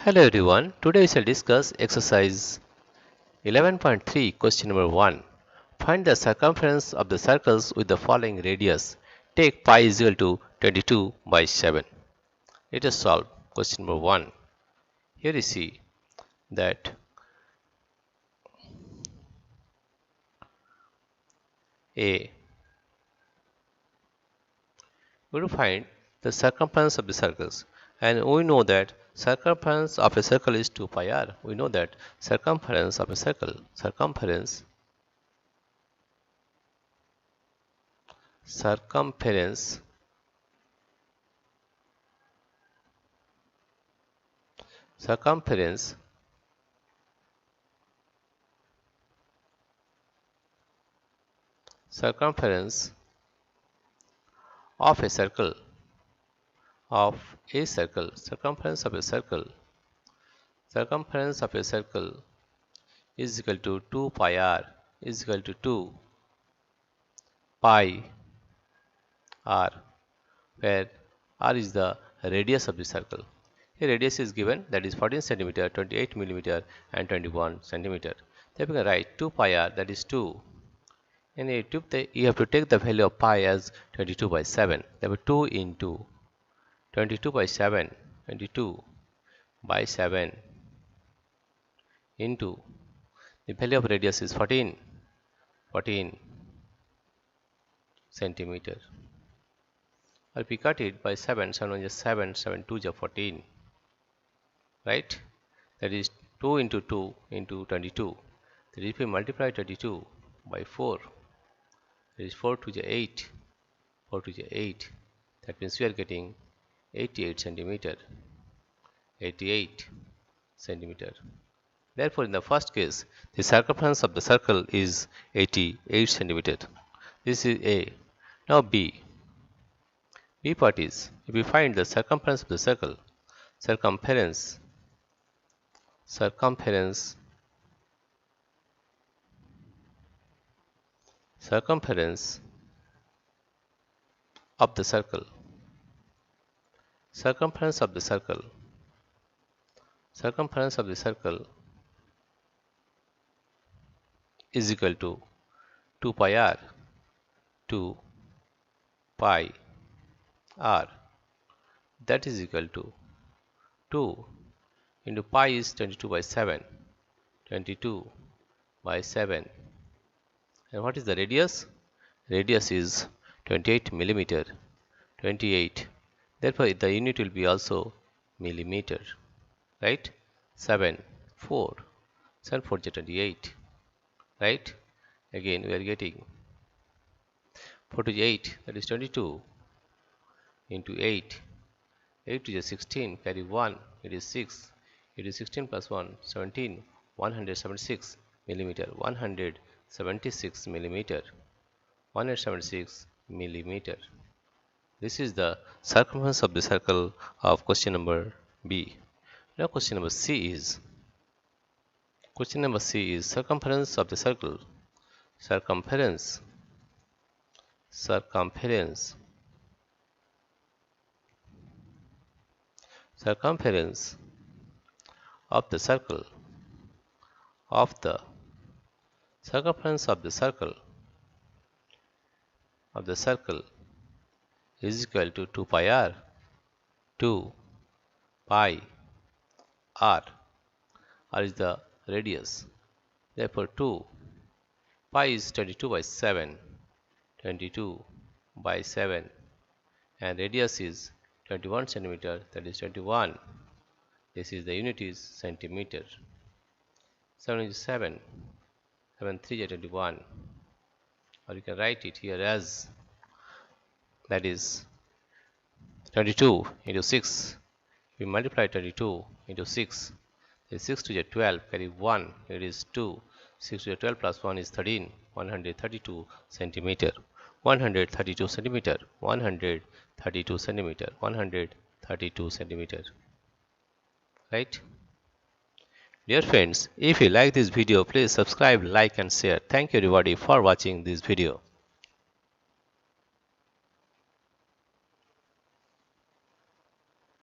Hello everyone, today we shall discuss exercise 11.3 question number 1. Find the circumference of the circles with the following radius. Take pi is equal to 22 by 7. Let us solve question number 1. Here you see that we will find the circumference of the circles, and we know that circumference of a circle is 2 pi r. We know that circumference of a circle, circumference of a circle circumference of a circle is equal to 2 pi r is equal to 2 pi r, where r is the radius of the circle. Here radius is given, that is 14 centimeter, 28 millimeter and 21 centimeter. Then we can write 2 pi r, that is 2. And you have to take the value of pi as 22 by 7. Therefore 2 into 22 by 7, 22 by 7 into the value of radius is 14 centimeter. Or if we cut it by 7, 7 is 7, 7 2 is 14, right? That is 2 into 2 into 22. That is, if we multiply 22 by 4, that is 4 2 is 8, 4 2 is 8. That means we are getting 88 centimeter. 88 centimeter. Therefore, in the first case, the circumference of the circle is 88 centimeter. This is A. Now B. B part is, if we find the circumference of the circle, circumference of the circle, circumference of the circle is equal to 2 pi r, 2 pi r, that is equal to 2 into pi is 22 by 7, 22 by 7. And what is the radius? Radius is 28 millimeter, 28. Therefore, the unit will be also millimeter, right? 7 4 7 4 is 28, right? Again we are getting 4 to 8, that is 22 into 8, 8 to 16, carry 1, it is 6, it is 16 plus 1, 17, 176 millimeter, 176 millimeter, 176 millimeter. This is the circumference of the circle of question number B. Now question number C is circumference of the circle, circumference of the circle, circumference of the circle is equal to 2 pi r, 2 pi r. R is the radius. Therefore 2 pi is 22 by 7, 22 by 7, and radius is 21 centimeter, that is 21. This is the unit is centimeter. 7 is 7, 7 3 is 21, or you can write it here as, that is 22 into 6. We multiply 22 into 6. Is 6 to the 12, carry 1, it is 2. 6 to the 12 plus 1 is 13, 132 centimeter. 132 centimeter, 132 centimeter, 132 centimeter. Right? Dear friends, if you like this video, please subscribe, like and share. Thank you everybody for watching this video.